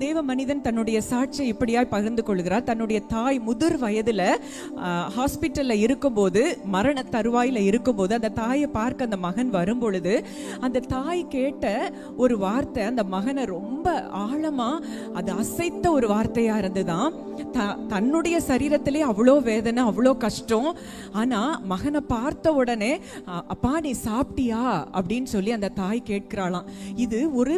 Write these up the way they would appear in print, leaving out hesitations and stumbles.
தேவ மனிதன் தன்னுடைய சாட்சியை இப்படியாய் பகிர்ந்து கொள்கிறார். தன்னுடைய தாய் முதிர் வயதுல ஹாஸ்பிட்டல்ல இருக்கும்போது, மரண தருவாயில இருக்கும்போது, அந்த தாயை பார்க்க அந்த மகன் வரும் பொழுது அந்த தாய் கேட்ட ஒரு வார்த்தை அந்த மகனை ரொம்ப ஆழமா அது அசைத்த ஒரு வார்த்தையா இருந்துதான். தன்னுடைய சரீரத்திலே அவ்வளோ வேதனை, அவ்வளோ கஷ்டம். ஆனா மகனை பார்த்த உடனே, அப்பா நீ சாப்பிட்டியா அப்படின்னு சொல்லி அந்த தாய் கேட்கிறாளாம். இது ஒரு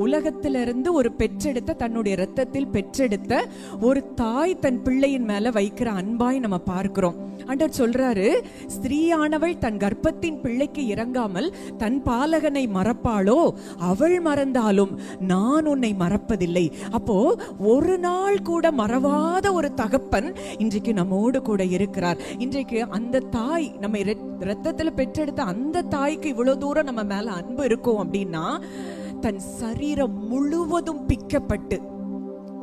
உலகத்திலிருந்து ஒரு பெற்றெடுத்த, தன்னுடைய இரத்தத்தில் பெற்றெடுத்த ஒரு தாய் தன் பிள்ளையின் மேல வைக்கிற அன்பாய் நம்ம பார்க்கிறோம். ஆண்டவர் சொல்றாரு, ஸ்திரீயானவள் தன் கர்ப்பத்தின் பிள்ளைக்கு இறங்காமல் தன் பாலகனை மறப்பாளோ, அவள் மறந்தாலும் நான் உன்னை மறப்பதில்லை. அப்போ ஒரு நாள் கூட மறவாத ஒரு தகப்பன் இன்றைக்கு நம்மோடு கூட இருக்கிறார். இன்றைக்கு அந்த தாய், நம்ம இரத்தத்துல பெற்றெடுத்த அந்த தாய்க்கு இவ்வளவு தூரம் நம்ம மேல அன்பு இருக்கும் அப்படின்னா, தன் சரீரம் முழுவதும் பிக்கப்பட்டு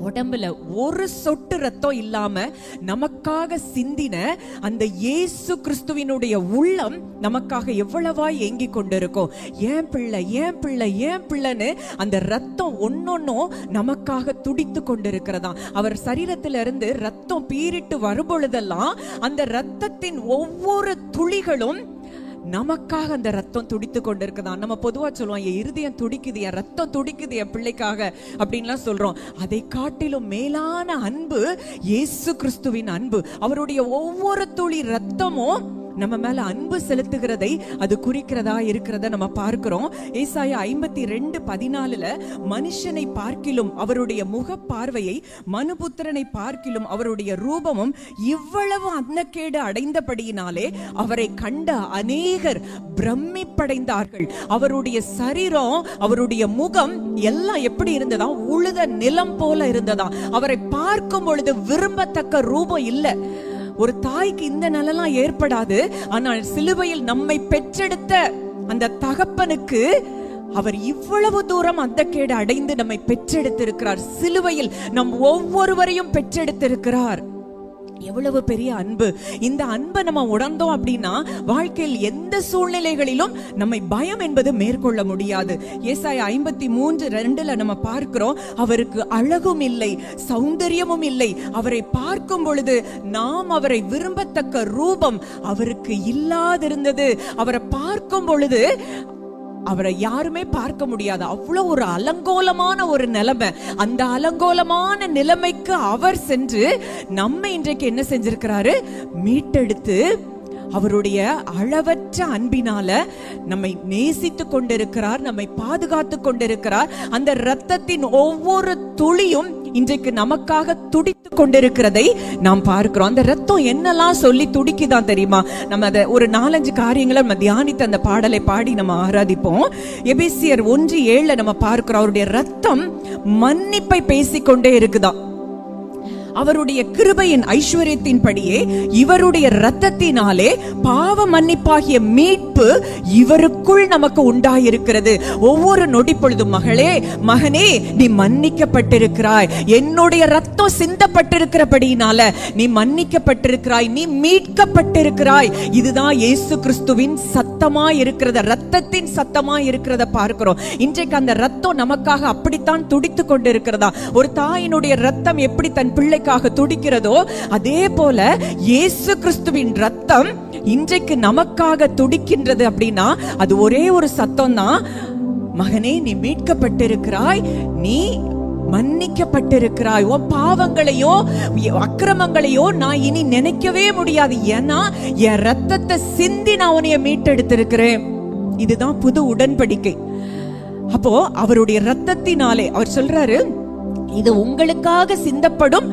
உடம்புல ஒரு சொட்டு ரத்தம் இல்லாம நமக்காக சிந்தின அந்த இயேசு கிறிஸ்துவினுடைய உள்ளம் நமக்காக எவ்வளவா ஏங்கி கொண்டிருக்கும். ஏன் பிள்ளை, ஏன் பிள்ளை, ஏன் பிள்ளைன்னு அந்த ரத்தம் ஒன்னொன்னும் நமக்காக துடித்து கொண்டிருக்கிறதா. அவர் சரீரத்திலிருந்து ரத்தம் பீரிட்டு வரும் பொழுதெல்லாம் அந்த ரத்தத்தின் ஒவ்வொரு துளிகளும் நமக்காக அந்த ரத்தம் துடித்து கொண்டிருக்குதான். நம்ம பொதுவா சொல்லுவோம், என் இருதயம் துடிக்குது, என் ரத்தம் துடிக்குது என் பிள்ளைக்காக அப்படின்லாம் சொல்றோம். அதை காட்டிலும் மேலான அன்பு இயேசு கிறிஸ்துவின் அன்பு. அவருடைய ஒவ்வொரு துளி ரத்தமும் நம்ம மேல அன்பு செலுத்துகிறதை அது குறிக்கிறதா இருக்கிறத நம்ம பார்க்கிறோம். ஏசாயா 52:14 மனுஷனை பார்க்கிலும் அவருடைய முக பார்வையை, மனுபுத்திரனை பார்க்கிலும் அவருடைய ரூபமும் இவ்வளவு அன்னக்கேடு அடைந்தபடியினாலே அவரை கண்ட அநேகர் பிரமிப்படைந்தார்கள். அவருடைய சரீரம், அவருடைய முகம் எல்லாம் எப்படி இருந்ததா, உழுத நிலம் போல இருந்ததா. அவரை பார்க்கும் பொழுது விரும்பத்தக்க ரூபம் இல்லை. ஒரு தாய்க்கு இந்த நிலைலாம் ஏற்படாது. ஆனால் சிலுவையில் நம்மை பெற்றெடுத்த அந்த தகப்பனுக்கு அவர் இவ்வளவு தூரம் அந்த கேடு அடைந்து நம்மை பெற்றெடுத்திருக்கிறார். சிலுவையில் நம் ஒவ்வொருவரையும் பெற்றெடுத்திருக்கிறார். எவ்வளவு பெரிய அன்பு! இந்த அன்பை நம்ம உணர்ந்தோம் அப்படின்னா வாழ்க்கையில் எந்த சூழ்நிலைகளிலும் நம்மை பயம் என்பது மேற்கொள்ள முடியாது. ஏசாயா 53:2 நம்ம பார்க்கிறோம், அவருக்கு அழகும் இல்லை, சௌந்தரியமும் இல்லை. அவரை பார்க்கும் பொழுது நாம் அவரை விரும்பத்தக்க ரூபம் அவருக்கு இல்லாதிருந்தது. அவரை பார்க்கும் பொழுது அவரை யாருமே பார்க்க முடியாது. அவ்வளவு ஒரு அலங்கோலமான ஒரு நிலைமை. அந்த அலங்கோலமான நிலைமைக்கு அவர் சென்று நம்மை இன்றைக்கு என்ன செஞ்சிருக்கிறாரு, மீட்டெடுத்து அவருடைய அளவற்ற அன்பினால நம்மை நேசித்து கொண்டிருக்கிறார், நம்மை பாதுகாத்து கொண்டிருக்கிறார். அந்த இரத்தத்தின் ஒவ்வொரு துளியும் இன்றைக்கு நமக்காக துடித்து கொண்டிருக்கிறதை நாம் பார்க்கிறோம். அந்த ரத்தம் என்னெல்லாம் சொல்லி துடிக்குதான் தெரியுமா? நம்ம அதை ஒரு 4-5 காரியங்களை நம்ம தியானித்து அந்த பாடலை பாடி நம்ம ஆராதிப்போம். எபேசியர் 1:7 நம்ம பார்க்கிறோம், அவருடைய ரத்தம் மன்னிப்பை பேசிக்கொண்டே இருக்குதான். அவருடைய கிருபையின் ஐஸ்வர்யத்தின் படியே இவருடைய இரத்தத்தினாலே பாவ மன்னிப்பாகிய மீட்பு இவருக்குள் நமக்கு உண்டாயிருக்கிறது. ஒவ்வொரு நொடி பொழுதும் மகளே, மகனே, நீ மன்னிக்கப்பட்டிருக்கிறாய். என்னுடைய ரத்தம் சிந்தப்பட்டிருக்கிறபடியினால நீ மன்னிக்கப்பட்டிருக்கிறாய், நீ மீட்கப்பட்டிருக்கிறாய். இதுதான் இயேசு கிறிஸ்துவின் சத்தமாய் இருக்கிறத, ரத்தத்தின் சத்தமாய் இருக்கிறத பார்க்கிறோம். இன்றைக்கு அந்த ரத்தம் நமக்காக அப்படித்தான் துடித்து கொண்டிருக்கிறதா. ஒரு தாயினுடைய ரத்தம் எப்படி தன் பிள்ளை துடிக்கிறதோ அதே போல இயேசு கிறிஸ்துவின் ரத்தம் இன்றைக்கு நமக்காக துடிக்கின்றது. அப்படின்னா அது ஒரே ஒரு சத்தம் தான், மகனே நீ மீட்கப்பட்டிருக்கிறாய், நீ மன்னிக்கப்பட்டிருக்கிறாய். உன் பாவங்களையோ அக்கிரமங்களையோ நான் இனி நினைக்கவே முடியாது. ஏன்னா என் ரத்தத்தை சிந்தி நான் உன்னைய மீட்டெடுத்திருக்கிறேன். இதுதான் புது உடன்படிக்கை. அப்போ அவருடைய ரத்தத்தினாலே அவர் சொல்றாரு, இது உங்களுக்காக சிந்தப்படும்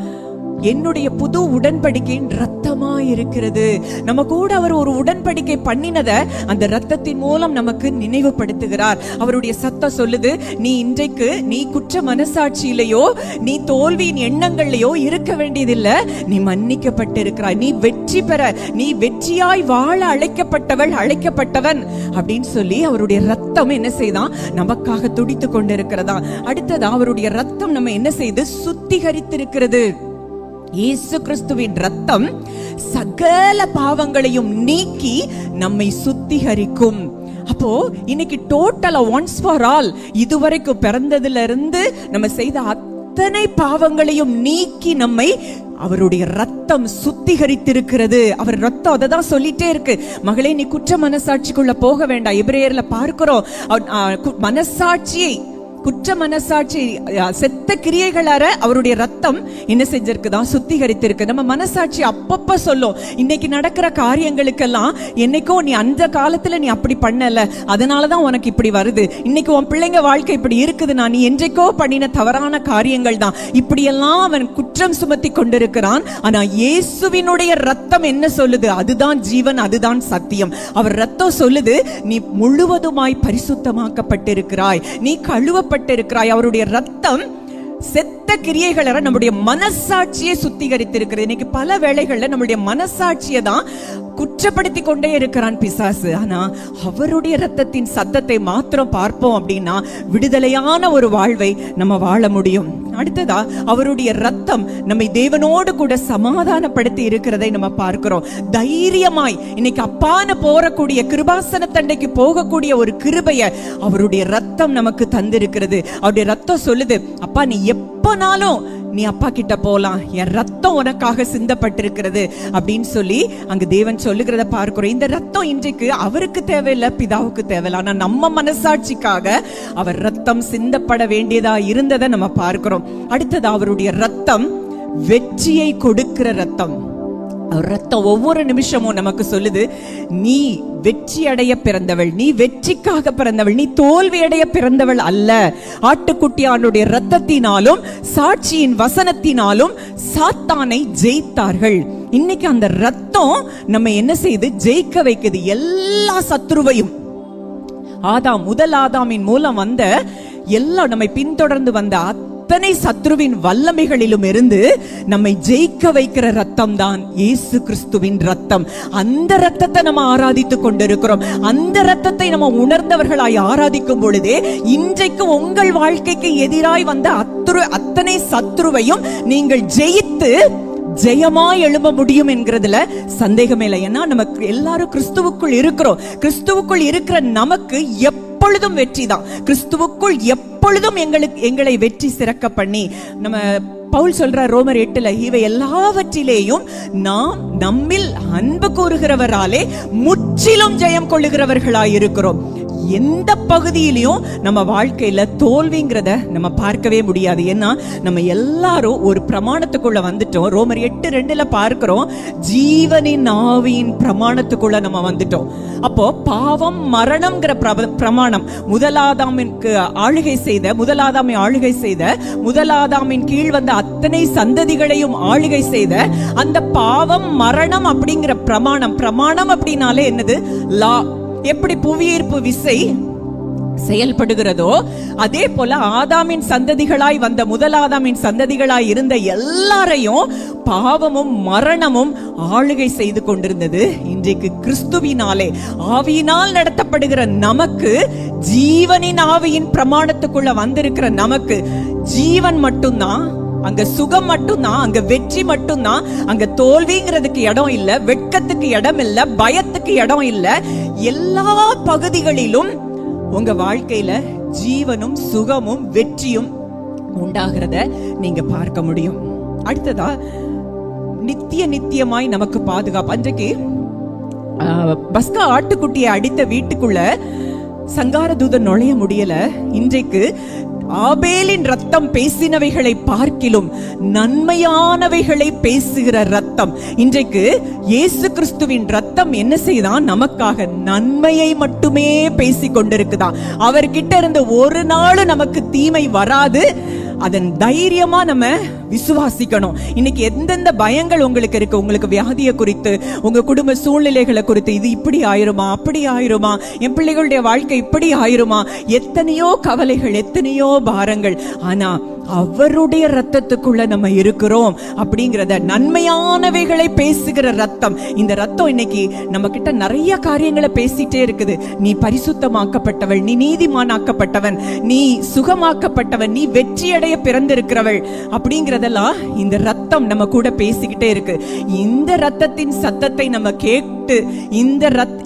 என்னுடைய புது உடன்படிக்கையின் ரத்தமா இருக்கிறது. நம்ம கூட அவர் ஒரு உடன்படிக்கை பண்ணினத அந்த ரத்தத்தின் மூலம் நமக்கு நினைவுபடுத்துகிறார். அவருடைய சத்தம் சொல்லுது, நீ இன்றைக்கு நீ குற்ற மனசாட்சியிலையோ நீ தோல்வியின் எண்ணங்கள்லையோ இருக்க வேண்டியதில்லை. நீ மன்னிக்கப்பட்டிருக்கிறாய், நீ வெற்றி பெற, நீ வெற்றியாய் வாழ அழைக்கப்பட்டவள், அழைக்கப்பட்டவன் அப்படின்னு சொல்லி அவருடைய ரத்தம் என்ன செய்தான், நமக்காக துடித்து கொண்டிருக்கிறதா. அடுத்ததா அவருடைய ரத்தம் நம்ம என்ன செய்து சுத்திகரித்திருக்கிறது. இயேசு கிறிஸ்துவின் ரத்தம் சகல பாவங்களையும் நீக்கி நம்மை சுத்திகரிக்கும். அப்போ இன்னைக்கு டோட்டலா ஒன்ஸ் ஃபார் ஆல், இதுவரைக்கும் பிறந்ததுல இருந்து நம்ம செய்த அத்தனை பாவங்களையும் நீக்கி நம்மை அவருடைய ரத்தம் சுத்திகரித்திருக்கிறது. அவர் ரத்தம் அதை தான் சொல்லிட்டே இருக்கு. மகளே, நீ குற்ற மனசாட்சிக்குள்ள போக வேண்டாம். எபிரேயர்ல பார்க்கிறோம், மனசாட்சியை, குற்ற மனசாட்சி, செத்த கிரியைகளார அவருடைய ரத்தம் என்ன செஞ்சிருக்குதான், சுத்திகரித்திருக்கு. நம்ம மனசாட்சி அப்பப்ப சொல்லும், இன்னைக்கு நடக்கிற காரியங்களுக்கெல்லாம் என்னைக்கோ நீ அந்த காலத்துல நீ அப்படி பண்ணல, அதனாலதான் உனக்கு இப்படி வருது. இன்னைக்கு உன் பிள்ளைங்க வாழ்க்கை இப்படி இருக்குதுன்னா நீ என்றைக்கோ பண்ணின தவறான காரியங்கள் தான். இப்படியெல்லாம் அவன் குற்றம் சுமத்தி கொண்டிருக்கிறான். ஆனா இயேசுவினுடைய ரத்தம் என்ன சொல்லுது? அதுதான் ஜீவன், அதுதான் சத்தியம். அவர் ரத்தம் சொல்லுது, நீ முழுவதுமாய் பரிசுத்தமாக்கப்பட்டிருக்கிறாய், நீ கழுவப்பட்டிருக்கிறாய். அவருடைய ரத்தம் செத்த கிரியைகளை நம்முடைய மனசாட்சியை சுத்திகரித்திருக்கிறது. இன்னைக்கு பல வேளைகள்ல நம்முடைய மனசாட்சியை தான் குற்றப்படுத்தி கொண்டே இருக்கிறான் பிசாசு. ஆனா அவருடைய ரத்தத்தின் சத்தத்தை மாத்திரம் பார்ப்போம் அப்படின்னா விடுதலையான ஒரு வாழ்வை நம்ம வாழ முடியும். அடுத்ததா, அவருடைய ரத்தம் நம்மை தேவனோடு கூட சமாதானப்படுத்தி இருக்கிறதை நம்ம பார்க்கிறோம். தைரியமாய் இன்னைக்கு அப்பான போறக்கூடிய கிருபாசன தண்டைக்கு போகக்கூடிய ஒரு கிருபைய அவருடைய ரத்தம் நமக்கு தந்திருக்கிறது. அவருடைய ரத்தம் சொல்லுது, அப்பா நீ எப்பனாலும் நீ அப்பா கிட்ட போலாம், என் ரத்தம் உனக்காக சிந்தப்பட்டிருக்கிறது அப்படின்னு சொல்லி அங்க தேவன் சொல்லுகிறத பார்க்கிறோம். இந்த ரத்தம் இன்றைக்கு அவருக்கு தேவையில்லை, பிதாவுக்கு தேவையில்லை. ஆனா நம்ம மனசாட்சிக்காக அவர் ரத்தம் சிந்தப்பட வேண்டியதா இருந்ததை நம்ம பார்க்கிறோம். அடுத்தது, அவருடைய ரத்தம் வெற்றியை கொடுக்கிற ரத்தம். ரத்தம் ஒவ்வொரு நிமிஷமும் நமக்கு சொல்லுது, நீ வெற்றி அடைய பிறந்தவள், நீ வெற்றிக்காக பிறந்தவள், நீ தோல்வி அடைய பிறந்தவள் அல்ல. ஆட்டுக்குட்டியானுடைய ரத்தத்தினாலும் சாட்சியின் வசனத்தினாலும் சாத்தானை ஜெயித்தார்கள். இன்னைக்கு அந்த ரத்தம் நம்ம என்ன செய்து ஜெயிக்க வைக்குது எல்லா சத்ருவையும். முதல் ஆதாமின் மூலம் வந்த எல்லாம் நம்மை பின்தொடர்ந்து வந்த அத்தனை சத்ருவின் வல்லமைகளிலும் இருந்து நம்மை ஜெயிக்க வைக்கிற ரத்தம் தான் இயேசு கிறிஸ்துவின் ரத்தம். அந்த ரத்தத்தை நம்ம ஆராதித்துக் கொண்டிருக்கிறோம். அந்த ரத்தத்தை நம்ம உணர்ந்தவர்களாய் ஆராதிக்கும் பொழுதே இன்றைக்கு உங்கள் வாழ்க்கைக்கு எதிராய் வந்த அத்தனை சத்ருவையும் நீங்கள் ஜெயித்து ஜெயமாய் எழும்ப முடியும் என்கிறதுல சந்தேகமே இல்லை. ஏன்னா நமக்கு எல்லாரும் கிறிஸ்துவுக்குள் இருக்கிறோம். கிறிஸ்துவுக்குள் இருக்கிற நமக்கு எப்பொழுதும் வெற்றி தான். கிறிஸ்துவுக்குள் எப்பொழுதும் எங்களை வெற்றி சிறக்க பண்ணி, நம்ம பவுல் சொல்ற ரோமர் 8 இவை எல்லாவற்றிலேயும் நாம் நம்மில் அன்பு கூறுகிறவராலே முற்றிலும் ஜெயம் கொள்ளுகிறவர்களாய் இருக்கிறோம். எந்த பகுதியிலையும் நம்ம வாழ்க்கையில தோல்விங்கிறத நம்ம பார்க்கவே முடியாது. ஏன்னா நம்ம எல்லாரும் ஒரு பிரமாணத்துக்குள்ள வந்துட்டோம். ரோமர் 8:2 பார்க்கிறோம், ஜீவனின் ஆவியின் பிரமாணத்துக்குள்ள நம்ம வந்துட்டோம். அப்போ பாவம் மரணம்ங்கிற பிரமாணம் முதலாதாமிற்கு ஆளுகை செய்த முதலாதாமின் கீழ் வந்த அத்தனை சந்ததிகளையும் ஆளுகை செய்த அந்த பாவம் மரணம் அப்படிங்கிற பிரமாணம் அப்படின்னாலே என்னது? லா. எப்படி புவியீர்ப்பு விசை செயல்படுகிறதோ அதே போல ஆதாமின் சந்ததிகளாய் வந்த முதலாதாமின் சந்ததிகளாய் இருந்த எல்லாரையும் பாவமும் மரணமும் ஆளுகை செய்து கொண்டிருந்தது. இன்றைக்கு கிறிஸ்துவினாலே ஆவியினால் நடத்தப்படுகிற நமக்கு, ஜீவனின் ஆவியின் பிரமாணத்துக்குள்ள வந்திருக்கிற நமக்கு ஜீவன் மட்டும்தான், அங்க சுகம் மட்டும்தான், அங்க வெற்றி மட்டும்தான். அங்க தோல்விங்கிறதுக்கு இடம் இல்ல, வெட்கத்துக்கு இடம் இல்ல, பயத்துக்கு இடம் இல்ல. எல்லா பகுதிகளிலும் உங்க வாழ்க்கையில ஜீவனும் சுகமும் வெற்றியும் உண்டாகிறத நீங்க பார்க்க முடியும். அடுத்ததா, நித்தியமாய் நமக்கு பாதுகாப்பு. அன்றைக்கு பஸ்கா ஆட்டுக்குட்டியை அடித்த வீட்டுக்குள்ள சங்கார தூதன் நுழைய முடியல. இன்றைக்கு ஆபேலின் ரத்தம் பேசினவைகளை பார்க்கிலும் நன்மையானவைகளை பேசுகிற ரத்தம். இன்றைக்கு இயேசு கிறிஸ்துவின் ரத்தம் என்ன செய்தான்? நமக்காக நன்மையை மட்டுமே பேசி கொண்டிருக்குதான். அவர்கிட்ட இருந்து ஒரு நாள் நமக்கு தீமை வராது. அதன் தைரியமா நம்ம விசுவாசிக்கணும். இன்னைக்கு எந்தெந்த பயங்கள் உங்களுக்கு இருக்கு, உங்களுக்கு வியாதியை குறித்து, உங்க குடும்ப சூழ்நிலைகளை குறித்து, இது இப்படி ஆயிருமா, அப்படி ஆயிருமா, என் பிள்ளைகளுடைய வாழ்க்கை இப்படி ஆயிருமா, எத்தனையோ கவலைகள், எத்தனையோ பாரங்கள். ஆனா அவருடைய ரத்தத்துக்குள்ள நம்ம இருக்கிறோம் அப்படிங்கிறத, நன்மையானவைகளை பேசுகிற ரத்தம். இந்த ரத்தம் இன்னைக்கு நம்ம கிட்ட நிறைய காரியங்களை பேசிட்டே இருக்குது. நீ பரிசுத்தமாக்கப்பட்டவள், நீ நீதிமானாக்கப்பட்டவன், நீ சுகமாக்கப்பட்டவன், நீ வெற்றியடைய பிறந்திருக்கிறவள் அப்படிங்கிறதெல்லாம் இந்த ரத்தம் நம்ம கூட பேசிக்கிட்டே இருக்கு. இந்த ரத்தத்தின் சத்தத்தை நம்ம கேட்டு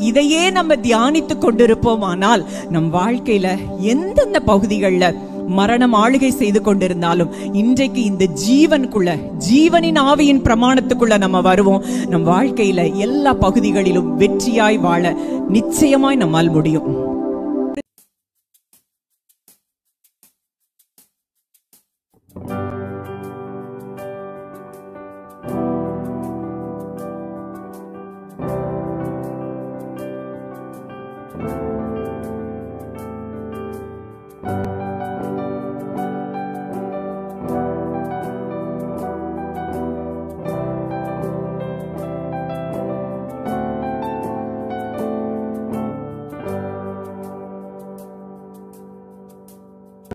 இதையே நம்ம தியானித்து கொண்டிருப்போமானால் நம் வாழ்க்கையில எந்தெந்த பகுதிகளில் மரணம் ஆளுகை செய்து கொண்டிருந்தாலும் இன்றைக்கு இந்த ஜீவனின் ஆவியின் பிரமாணத்துக்குள்ள நம்ம வருவோம். நம் வாழ்க்கையில எல்லா பகுதிகளிலும் வெற்றியாய் வாழ நிச்சயமாய் நம்மால் முடியும்.